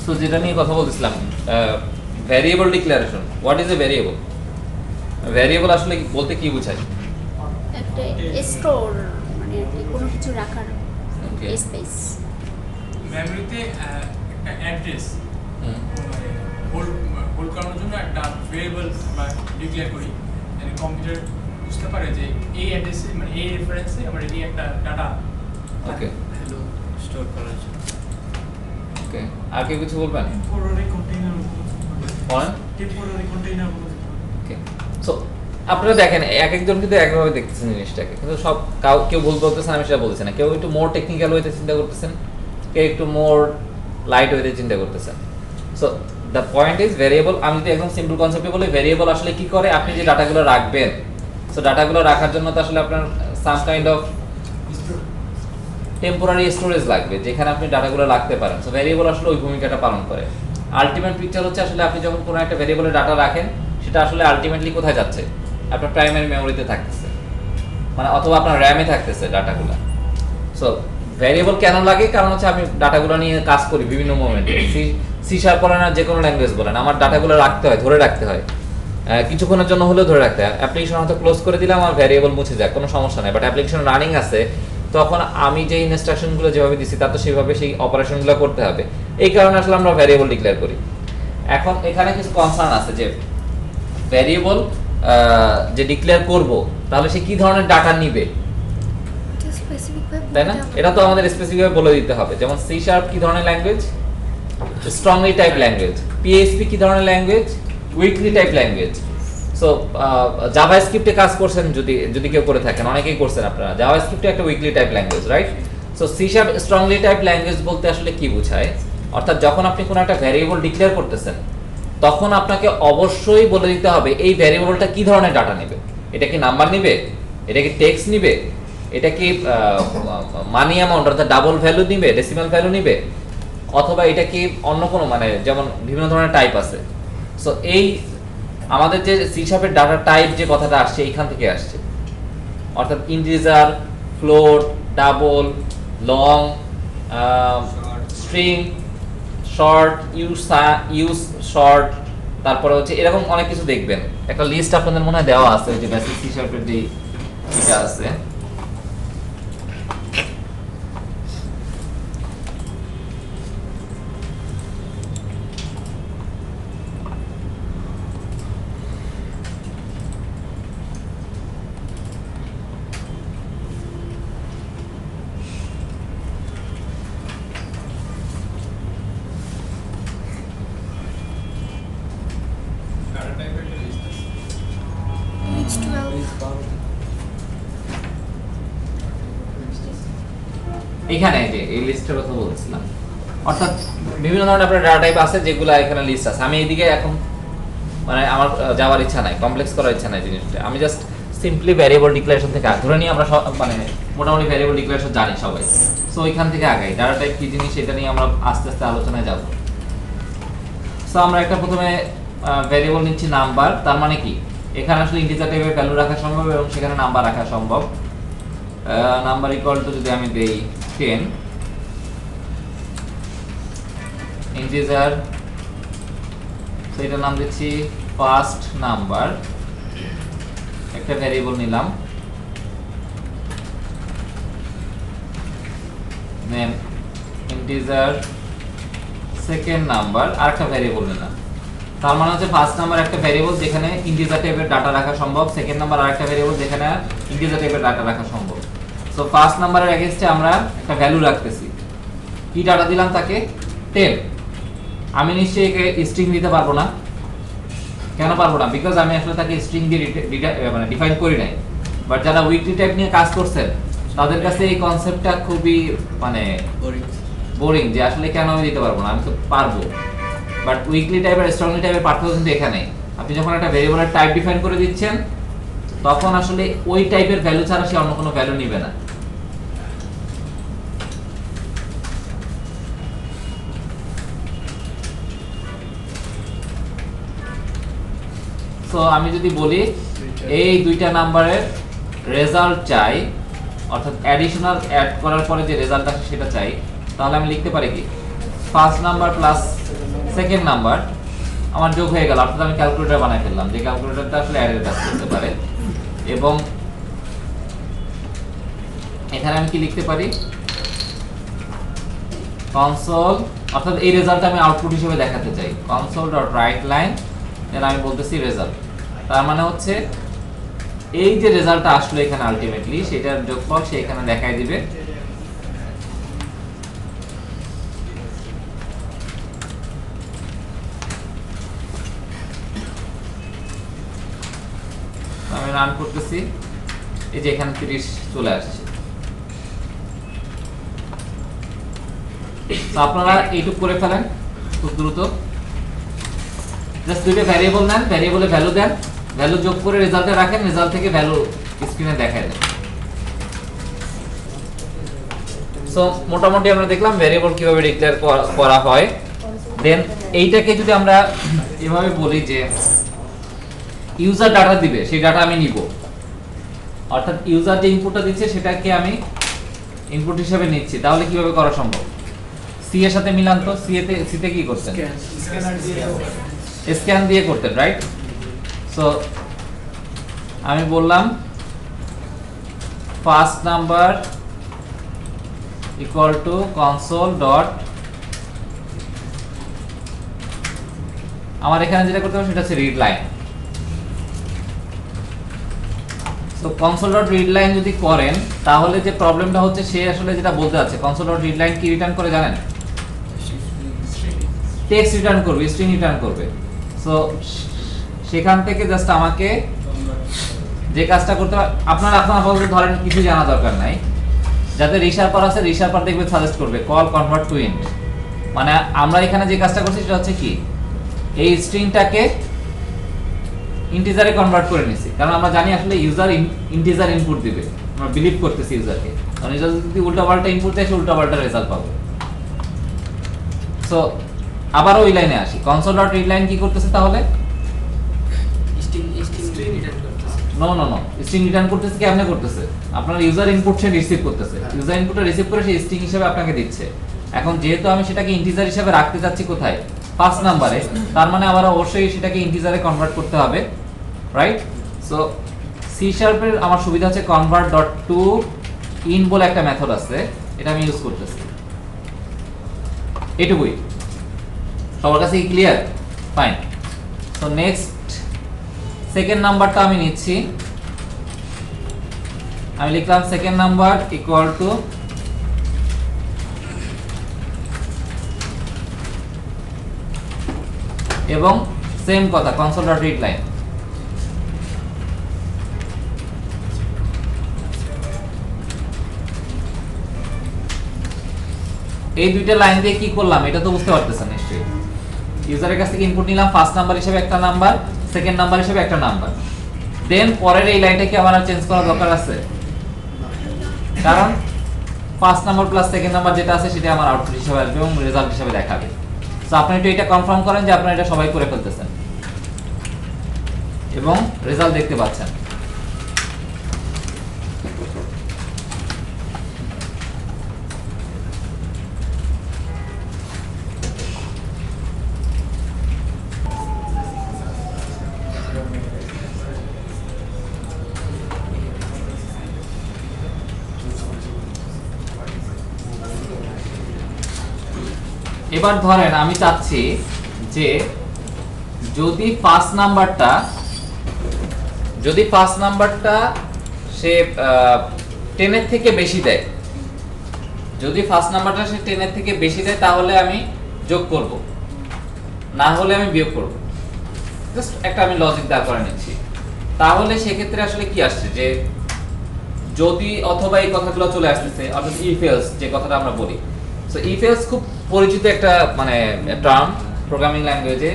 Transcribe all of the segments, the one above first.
So যেটা নিয়ে কথা বলতেছিলাম, variable declaration. What is a variable? Variable আসলে বলতে কি বোঝায়? একটা স্টোর, মানে আর কি কোনো কিছু রাখার ওকে। স্পেস। মেমরিতে একটা অ্যাড্রেস হুম। হোল্ড হোল্ড করানোর জন্য একটা ভেরিয়েবল আমরা ডিক্লেয়ার করি, মানে কম্পিউটার বুঝতে পারে যে এই অ্যাড্রেসে, মানে এই রেফারেন্সে আমার এই একটা ডাটা ওকে হ্যালো স্টোর করার জন্য। ওকে, আর কেউ কিছু বলবেন? টেম্পোরারি কন্টেইনার বলেন। টেম্পোরারি কন্টেইনার ওকে, সো আপনারা দেখেন এক একজন কিন্তু একভাবে দেখতেছেন জিনিসটাকে, কিন্তু সব কেউ ভুল বলতেছেন, আমি সেটা বলছি না। কেউ একটু মোর টেকনিক্যাল ওয়েতে চিন্তা করতেছেন, কেউ একটু মোর লাইট ওয়েতে চিন্তা করতেছেন। So the point is variable. আমি যদি একদম সিম্পল কনসেপ্টে বলি, ভ্যারিয়েবল আসলে কি করে, আপনি যে ডাটাগুলো রাখবেন, সো ডাটাগুলো রাখার জন্য তো আসলে আপনার some kind of temporary storage লাগবে, যেখানে আপনি ডাটাগুলো রাখতে পারেন। সো ভ্যারিয়েবল আসলে ওই ভূমিকাটা পালন করে। আলটিমেট পিকচার হচ্ছে আসলে আপনি যখন কোনো একটা ভ্যারিয়েবলে ডাটা রাখেন, সেটা আসলে আলটিমেটলি কোথায় যাচ্ছে? আপনার প্রাইমারি মেমোরিতে থাকতেছে, মানে অথবা আপনার র্যামে থাকতেছে ডাটাগুলো। সো ভ্যারিয়েবল কেন লাগে? কারণ হচ্ছে আমি ডাটাগুলো নিয়ে কাজ করি বিভিন্ন মোমেন্টে। সি শার্প বলেন আর যে কোনো ল্যাঙ্গুয়েজ বলেন, আমার ডাটাগুলো রাখতে হয়, ধরে রাখতে হয়, কিছুক্ষণের জন্য হলেও ধরে রাখতে হয়। অ্যাপ্লিকেশন হয়তো ক্লোজ করে দিলাম, আমার ভ্যারিয়েবল মুছে যায়, কোনো সমস্যা নেই। বাট অ্যাপ্লিকেশন রানিং আছে, তখন আমি যে ইনস্ট্রাকশনগুলো যেভাবে দিচ্ছি, তা তো সেভাবে সেই অপারেশনগুলো করতে হবে। এই কারণে আসলে আমরা ভ্যারিয়েবল ডিক্লেয়ার করি। এখন এখানে কিছু কনসার্ন আছে যে ভ্যারিয়েবল যে ডিক্লেয়ার করব, তাহলে সে কি ধরনের ডাটা নিবে, তাই না? এটা তো আমাদের স্পেসিফিকভাবে বলে দিতে হবে। যেমন সি শার্প কি ধরনের language? Strongly type language. PHP কি ধরনের language? Weakly type language. So জাভাস্ক্রিপ্টে কাজ করছেন, যদি কেউ করে থাকেন, অনেকেই করছেন আপনারা, জাভাস্ক্রিপ্টে একটা weakly type language, right? So C sharp strongly type language বলতে আসলে কি বোঝায়? অর্থাৎ যখন আপনি কোনো একটা ভ্যারিয়েবল ডিক্লেয়ার করতেছেন, তখন আপনাকে অবশ্যই বলে দিতে হবে এই ভ্যারিয়েবলটা কি ধরনের ডাটা নেবে। এটা কি নাম্বার নিবে? এটা কি টেক্সট নিবে? এটা কি মানি অ্যামাউন্ট অর্থাৎ ডাবল ভ্যালু নিবে, ডেসিমাল ভ্যালু নিবে, অথবা এটা কি অন্য কোনো, মানে যেমন বিভিন্ন ধরনের টাইপ আছে। সো এই আমাদের যে সি শার্পের ডাটা টাইপ যে কথাটা আসছে, এইখান থেকে আসছে। অর্থাৎ integer, float, double, long, string, short, use short, তারপরে হচ্ছে এরকম অনেক কিছু দেখবেন। একটা লিস্ট আপনাদের মনে হয় দেওয়া আছে, যে বেসিক সি শার্পের যে এটা আছে। ডাটা টাইপের একটা লিস্ট আছে। এখানে যে এই লিস্টের কথা বলছিলাম, অর্থাৎ বিভিন্ন ধরনের আপনার ডাটা টাইপ আছে, যেগুলো এখানে লিস্ট আছে। আমি এইদিকে এখন মানে আমার যাওয়ার ইচ্ছা নাই, কমপ্লেক্স করার ইচ্ছা নাই জিনিসটা। আমি জাস্ট সিম্পলি ভ্যারিয়েবল ডিক্লারেশন থেকে ধরে নিয়ে আমরা মানে মোটামুটি ভ্যারিয়েবল ডিক্লারেশন জানি সবাই। সো ওইখান থেকে আগাই, ডাটা টাইপ কি জিনিস সেটা নিয়ে আমরা আস্তে আস্তে আলোচনায় যাব। সো আমরা একটা প্রথমে ভ্যারিয়েবল নিচ্ছি নাম্বার। তার মানে কি, এখানে আসলে ইন্টিজার টাইপের ভ্যালু রাখা সম্ভব এবং সেখানে নাম্বার রাখা সম্ভব। নাম্বার ইকুয়াল টু যদি আমি দেই 10, ইন্টিজার, তো এটার নাম দিচ্ছি ফার্স্ট নাম্বার, একটা ভ্যারিয়েবল নিলাম। দেন ইন্টিজার সেকেন্ড নাম্বার, আরেকটা ভ্যারিয়েবল নিলাম। তার মানে হচ্ছে ফার্স্ট নাম্বার একটা ভ্যারিয়েবল যেখানে ইন্টিজার টাইপের ডাটা রাখা সম্ভব, সেকেন্ড নাম্বার আরেকটা ভ্যারিয়েবল যেখানে ইন্টিজার টাইপের ডাটা রাখা সম্ভব। সো ফার্স্ট নাম্বারের এগেইনস্টে আমরা একটা ভ্যালু রাখতেছি। কি ডাটা দিলাম তাকে? 10। আমি নিশ্চয়ই একে স্ট্রিং দিতে পারবো না। কেন পারবো না? বিকজ আমি আসলে তাকে স্ট্রিং দিয়ে মানে ডিফাইন করি নাই। বাট যারা উইকলি টাইপ নিয়ে কাজ করছেন, তাদের কাছে এই কনসেপ্টটা খুবই মানে বোরিং, যে আসলে কেন আমি দিতে পারবো না, আমি তো পারবো। But weekly type R strongly টাইপের পার্থক্য কিন্তু এখানে। আপনি যখন একটা ভেরিয়েবলের টাইপ ডিফাইন করে দিচ্ছেন, তখন আসলে ওই টাইপের ভ্যালু ছাড়া সে অন্য কোনো ভ্যালু নিবে না। সো আমি যদি বলি এই দুইটা নাম্বারের রেজাল্ট চাই, অর্থাৎ অ্যাডিশনাল অ্যাড করার পরে যে রেজাল্ট আসে সেটা চাই, তাহলে আমি লিখতে পারি কি, first number plus second number আমার যোগ হয়ে গেল, অর্থাৎ আমি ক্যালকুলেটর বানাই ফেললাম, যে ক্যালকুলেটরটা আসলে অ্যাডের কাজ করতে পারে। এবং এখানে আমি কি লিখতে পারি, কনসোল, অর্থাৎ এই রেজাল্ট আমি আউটপুট হিসেবে দেখাতে চাই, কনসোল ডট রাইট লাইন, দেন আমি বলতেছি রেজাল্ট। তার মানে হচ্ছে এই যে রেজাল্টটা আসলো এখানে আলটিমেটলি সেটার যোগফল সে এখানে দেখাই দিবে। আমি রান করতেছি, এই যে এখানে 30 চলে আসছে। তো আপনারা এইটুকু করে ফেলেন খুব দ্রুত, জাস্ট দুইটা ভ্যারিয়েবল নেন, ভ্যারিয়েবলে ভ্যালু দেন, ভ্যালু যোগ করে রেজাল্টে রাখেন, রেজাল্ট থেকে ভ্যালু স্ক্রিনে দেখায় দেন। সো মোটামুটি আমরা দেখলাম ভ্যারিয়েবল কিভাবে ডিক্লেয়ার করা হয়। দেন এইটাকে যদি আমরা এভাবে বলি যে ইউজার ডাটা দিবে, সেই ডাটা আমি নিব, অর্থাৎ ইউজার যে ইনপুটটা দিচ্ছে সেটাকে আমি ইনপুট হিসেবে নিচ্ছি, তাহলে কিভাবে করা সম্ভব? সি এর সাথে মিলান তো, সি তে কি করতেন? স্ক্যান দিয়ে করতেন, রাইট? সো আমি বললাম first number equal to console dot, আমার এখানে যেটা করতে হবে সেটা হচ্ছে read line. So console dot read line যদি করেন তাহলে যে প্রবলেমটা হচ্ছে, সে আসলে যেটা বলতে যাচ্ছে, কনসোল ডট রিড লাইন কি রিটার্ন করে জানেন? টেক্সট রিটার্ন করবে, স্ট্রিং রিটার্ন করবে। সো সেখান থেকে জাস্ট আমাকে যে কাজটা করতে হবে, আপনারা আপাতত ধরেন কিছু জানা দরকার নাই, যাতে রিশার্পার আছে রিশার্পার দেখবে সাজেস্ট করবে কল কনভার্ট টু ইন্ট, মানে আমরা এখানে যে কাজটা করছি সেটা হচ্ছে কি, এই স্ট্রিংটাকে ইন্টিজারে কনভার্ট করে নিছি, কারণ আমরা জানি আসলে ইউজার ইন্টিজার ইনপুট দিবে, আমরা বিলিভ করতেছি ইউজারকে, কারণ ইউজার যদি উল্টাপাল্টা ইনপুট দেয় সে উল্টাপাল্টা রেজাল্ট পাবে। সো আবার ওই লাইনে আসি, কনসোল ডট রিড লাইন কি করতেছে তাহলে? No no no, string return করতেছে, কেমনে করতেছে? আপনার ইউজার ইনপুট সে রিসিভ করতেছে, ইউজার ইনপুটটা রিসিভ করে সে স্ট্রিং হিসেবে আপনাকে দিচ্ছে। এখন যেহেতু আমি সেটাকে ইন্টিজার হিসেবে রাখতে যাচ্ছি কোথায়, ফার্স্ট নাম্বারে, তার মানে আবার অবশ্যই সেটাকে ইন্টিজারে কনভার্ট করতে হবে, রাইট? সো সি শার্পের আমার সুবিধা হচ্ছে কনভার্ট ডট টু ইন বলে একটা মেথড আছে, এটা আমি ইউজ করতেছি। এটুকুই, সবার কাছে কি clear? Fine. So next second নাম্বারটা আমি নিচ্ছি, আমি লিখলাম সেকেন্ড নাম্বার ইকুয়াল টু এবং সেম কথা কনসোল ডট রিড লাইন। এই দুইটা লাইন দিয়ে কি করলাম এটা তো বুঝতে পারতেছেন নিশ্চয়ই। ইউজারের কাছ থেকে ইনপুট নিলাম, ফার্স্ট নাম্বার হিসেবে একটা নাম্বার, সেকেন্ড নাম্বার হিসেবে একটা নাম্বার, দেন পরের এই লাইনটা কি আমার আর চেঞ্জ করার দরকার আছে? কারণ first number plus second number যেটা আছে সেটা আমার আউটপুট হিসেবে আসবে এবং রেজাল্ট হিসেবে দেখাবে। সো আপনি একটু এটা কনফার্ম করেন যে আপনারা এটা সবাই করে ফেলতেছেন এবং রেজাল্ট দেখতে পাচ্ছেন। এবার ধরেন আমি চাচ্ছি যে যদি ফার্স্ট নাম্বারটা সে 10 এর থেকে বেশি দেয়, যদি ফার্স্ট নাম্বারটা সে 10 এর থেকে বেশি দেয় তাহলে আমি যোগ করব, না হলে আমি বিয়োগ করব। জাস্ট একটা আমি লজিক দাঁড় করে নিচ্ছি। তাহলে সেক্ষেত্রে আসলে কি আসছে যে যদি অথবা এই কথাগুলো চলে আসতেছে, অর্থাৎ ইফ এলস যে কথাটা আমরা বলি। সো ইফ এলস খুব পরিচিত একটা মানে টার্ম প্রোগ্রামিং ল্যাঙ্গুয়েজে,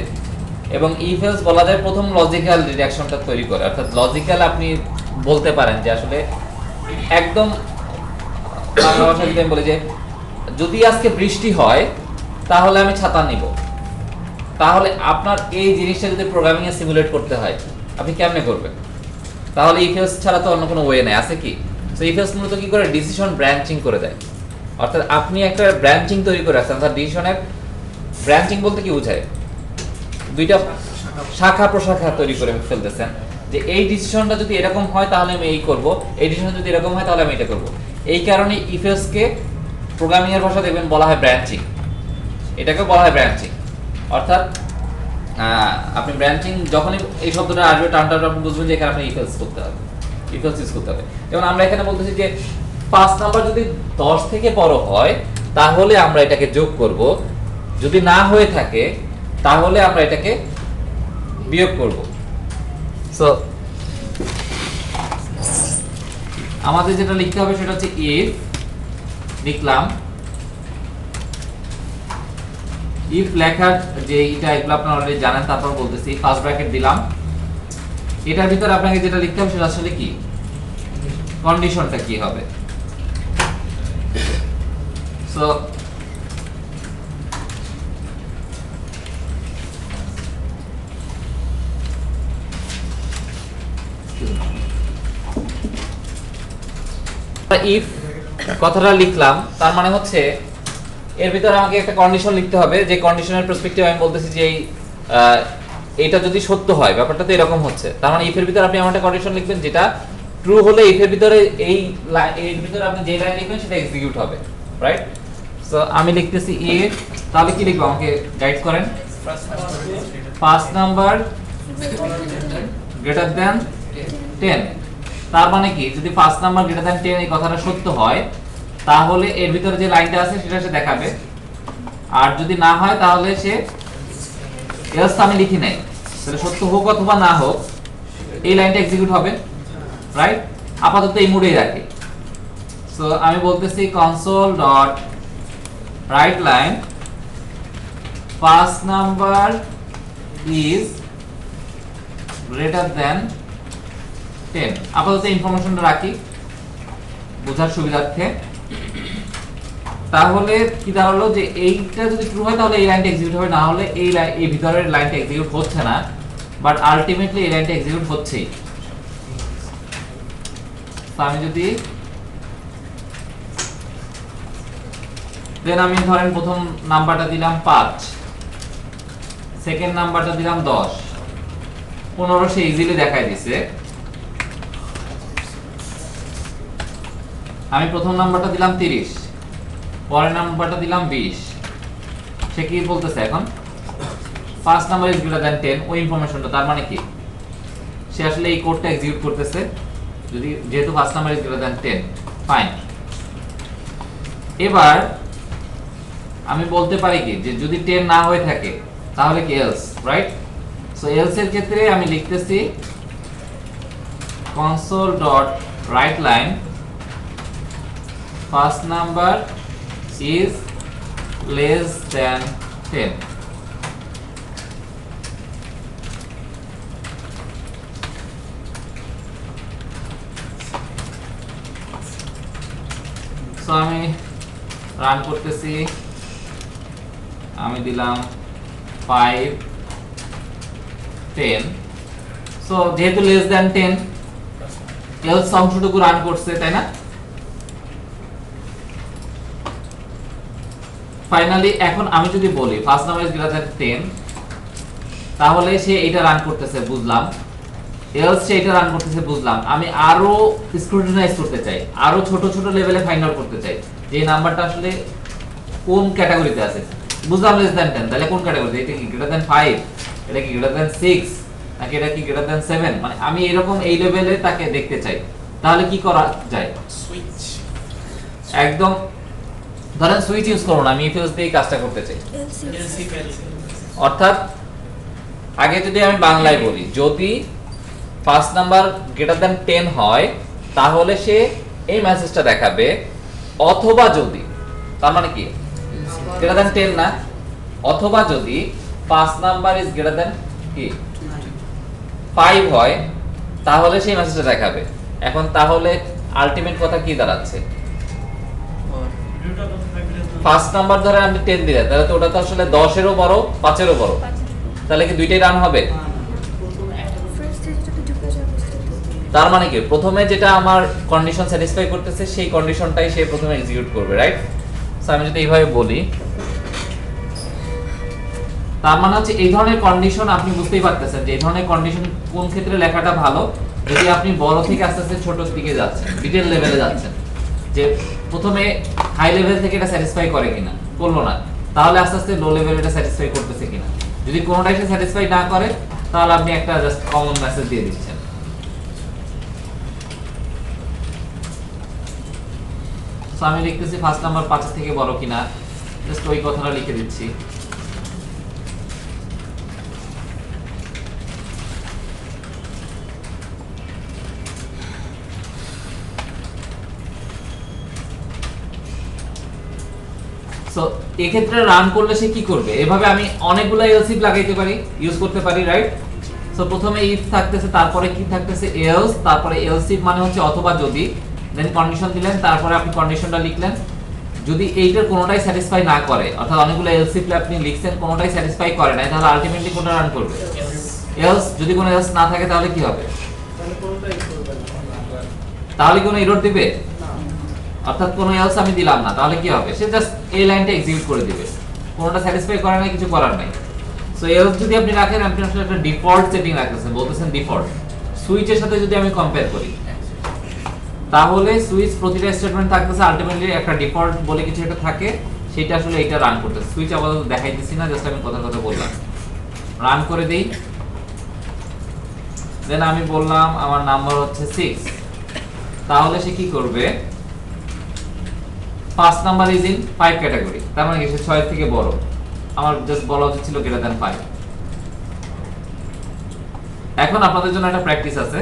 এবং ইফ এলস বলা যায় প্রথম লজিক্যাল রিঅ্যাকশনটা তৈরি করে, অর্থাৎ লজিক্যাল আপনি বলতে পারেন যে আসলে একদম বাংলা ভাষায় যদি আমি বলি যে যদি আজকে বৃষ্টি হয় তাহলে আমি ছাতা নিব, তাহলে আপনার এই জিনিসটা যদি প্রোগ্রামিং এ সিমুলেট করতে হয় আপনি কেমনে করবেন? তাহলে ইফ এলস ছাড়া তো অন্য কোনো ওয়ে নেই, আছে কি? সো ইফ এলস মূলত কি করে, ডিসিশন ব্রাঞ্চিং করে দেয়, অর্থাৎ আপনি একটা ব্রাঞ্চিং তৈরি করে আছেন, অর্থাৎ ডিসিশনের ব্রাঞ্চিং বলতে কি বোঝায়? দুইটা শাখা প্রশাখা তৈরি করে ফেলতেছেন, যে এই ডিসিশনটা যদি এরকম হয় তাহলে আমি এই করব, এই ডিসিশন যদি এরকম হয় তাহলে আমি এটা করব। এই কারণে ইফ এলস কে প্রোগ্রামিং এর ভাষা দেখবেন বলা হয় ব্রাঞ্চিং, এটাকে বলা হয় ব্রাঞ্চিং। অর্থাৎ আপনি ব্রাঞ্চিং যখনই এই শব্দটা আসবে টার্মটা আপনি বুঝবেন যে এখানে আপনি ইফ এলস করতে হবে, ইফ এলস ইউজ করতে হবে। যেমন আমরা এখানে বলতেছি যে 5 নাম্বার যদি 10 থেকে বড় হয় তাহলে আমরা এটাকে যোগ করব, যদি না হয়ে থাকে তাহলে আমরা এটাকে বিয়োগ করব। সো আমাদের যেটা লিখতে হবে সেটা হচ্ছে ইফ, লিখলাম ইফ লেখার যে এটা এগুলো আপনারা অলরেডি জানেন, তারপর বলতেছি ফার্স্ট ব্র্যাকেট দিলাম, এটার ভিতরে আপনাকে যেটা লিখতে হবে সেটা আসলে কি, কন্ডিশনটা কি হবে। সো ইফ কথাটা লিখলাম, তার মানে হচ্ছে এর ভিতরে আমাকে একটা কন্ডিশন লিখতে হবে, যে কন্ডিশনের পার্সপেক্টিভ আমি বলতেছি যে এটা যদি সত্য হয়, ব্যাপারটা তো এরকম হচ্ছে, তার মানে ইফ এর ভিতরে আপনি এমন একটা কন্ডিশন লিখবেন যেটা ট্রু হলে ইফ এর ভিতরে এর ভিতরে আপনি যে লাইন লিখবেন সেটা এক্সিকিউট হবে, রাইট? সো আমি লিখতেছি ইফ, তাহলে কি লিখবো আমাকে গাইড করেন। ফার্স্ট নাম্বার গ্রেটার দ্যান 10, তার মানে কি যদি ফার্স্ট নাম্বার গ্রেটার দ্যান 10 এই কথাটা সত্য হয় তাহলে এর ভিতরে যে লাইনটা আছে সেটা সে দেখাবে, আর যদি না হয় তাহলে সে এলস আমি লিখি নাই, তাহলে সত্য হোক অথবা না হোক এই লাইনটা এক্সিকিউট হবে, রাইট? আপাতত এই মোডেই রাখি। সো আমি বলতেছি console dot right line first number is greater than 10, আপাতত ইনফরমেশনটা রাখি বোঝার সুবিধার্থে। তাহলে কি দাঁড়ালো যে এইটা যদি ট্রু হয় তাহলে এই লাইনটা এক্সিকিউট হবে, না হলে এই ভিতরের লাইনটা এক্সিকিউট হচ্ছে না, বাট আলটিমেটলি এই লাইনটা এক্সিকিউট হচ্ছেই। আমি যদি দেন আমি ধরেন প্রথম নাম্বারটা দিলাম 5, সেকেন্ড নাম্বারটা দিলাম 10, 15 সে ইজিলি দেখাই দিছে। আমি প্রথম নাম্বারটা দিলাম 30, পরের নাম্বারটা দিলাম 20, সে কি বলতেছে এখন first number is greater than 10, ওই ইনফরমেশনটা, তার মানে কি সে আসলে এই কোডটা এক্সিকিউট করতেছে যদি যেহেতু first number is greater than 10, fine. এবার আমি বলতে পারি কি যে যদি 10 না হয়ে থাকে তাহলে কি এলস, রাইট? সো এলস এর ক্ষেত্রে আমি লিখতেছি console dot right line first number is less than 10, so আমি রান করতেছি, আমি দিলাম 5 10, সো যেহেতু লেস দ্যান 10 এলস অংশটুকু রান করছে, তাই না? ফাইনালি এখন আমি যদি বলি first number is greater than 10 তাহলে সে এটা রান করতেছে বুঝলাম, এলস সে এটা রান করতেছে বুঝলাম। আমি আরো স্ক্রুটিনাইজ করতে চাই, আরো ছোট ছোট লেভেলে ফাইন্ড আউট করতে চাই যে এই নাম্বারটা আসলে কোন ক্যাটাগরিতে আছে। বুঝলাম লেস দ্যান 10, তাহলে কোন ক্যাটাগরিতে, এটা কি গ্রেটার দ্যান 5, এটা কি গ্রেটার দ্যান 6, নাকি এটা কি গ্রেটার দ্যান 7, মানে আমি এরকম এই লেভেলে তাকে দেখতে চাই। তাহলে কি করা যায়? সুইচ একদম ধরেন সুইচ ইউজ করুন, আমি ইফ এলস দিয়ে কাজটা করতে চাই। এলসি ফেলসি অর্থাৎ আগে যদি আমি বাংলায় বলি, যদি ফার্স্ট নাম্বার গ্রেটার দ্যান 10 হয় তাহলে সে এই মেসেজটা দেখাবে, অথবা যদি, তার মানে কি গ্রেটার দ্যান 10 না, অথবা যদি first number is greater than কি 5 হয় তাহলে সেই মেসেজটা দেখাবে। এখন তাহলে আলটিমেট কথা কি দাঁড়াচ্ছে, ফার্স্ট নাম্বার ধরে আমি 10 দিলে তাহলে তো ওটা তো আসলে 10 এরও বড় 5 এরও বড়, তাহলে কি দুইটাই রান হবে? তার মানে কি প্রথমে যেটা আমার কন্ডিশন স্যাটিসফাই করতেছে সেই কন্ডিশনটাই সে প্রথমে এক্সিকিউট করবে, রাইট? সো আমি যদি এইভাবে বলি তার মানে হচ্ছে এই ধরনের কন্ডিশন আপনি বুঝতেই পারতেছেন যে এই ধরনের কন্ডিশন কোন ক্ষেত্রে লেখাটা ভালো, যদি আপনি বড় থেকে আস্তে আস্তে ছোট দিকে যাচ্ছেন, ডিটেইল লেভেলে যাচ্ছেন, যে প্রথমে হাই লেভেল থেকে এটা স্যাটিসফাই করে কিনা, করলো না, তাহলে আস্তে আস্তে লো লেভেল এটা স্যাটিসফাই করতেছে কিনা। যদি কোনোটাই সে স্যাটিসফাই না করে তাহলে আপনি একটা জাস্ট কমন মেসেজ দিয়ে দিচ্ছেন। সো আমি লিখতেছি ফার্স্ট নাম্বার 5 থেকে বড় কিনা, জাস্ট ওই কথাটা লিখে দিচ্ছি। সো এই ক্ষেত্রে রান করলে সে কি করবে, এভাবে আমি অনেকগুলো এলস ইফ লাগাইতে পারি, ইউজ করতে পারি, রাইট? সো প্রথমে ইফ থাকতেছে, তারপরে কি থাকতেছে এলস, তারপরে এলস ইফ মানে হচ্ছে অথবা যদি, দেন কন্ডিশন দিলেন, তারপরে আপনি কন্ডিশনটা লিখলেন। যদি এইটার কোনোটাই স্যাটিসফাই না করে, অর্থাৎ অনেকগুলো এলস ইফ আপনি লিখছেন, কোনোটাই স্যাটিসফাই করে না, তাহলে আলটিমেটলি কোনটা রান করবে? এলস। যদি কোনো এলস না থাকে তাহলে কি হবে? তাহলে কোনো এরর দিবে? অর্থাৎ কোনো এলস আমি দিলাম না, তাহলে কি হবে? সে জাস্ট এই লাইনটা এক্সিকিউট করে দিবে, কোনোটা স্যাটিসফাই করে না, কিছু করার নাই। সো এলস যদি আপনি রাখেন, আপনি আসলে একটা ডিফল্ট সেটিং রাখতেছেন, বলতেছেন ডিফল্ট। সুইচের সাথে যদি আমি কম্পেয়ার করি, তাহলে সুইচ প্রতিটা স্টেটমেন্ট থাকতেছে আলটিমেটলি একটা ডিফল্ট বলে কিছু একটা থাকে, সেটা আসলে এটা রান করতেছে। সুইচ আপাতত দেখাইতেছি না, জাস্ট আমি কথার কথা বললাম। রান করে দেই, দেন আমি বললাম আমার নাম্বার হচ্ছে 6, তাহলে সে কি করবে? First number is in 5 category, তার মানে কি সে 6 থেকে বড়। আমার জাস্ট বলা উচিত ছিল গ্রেটার দ্যান 5। এখন আপনাদের জন্য একটা প্র্যাকটিস আছে।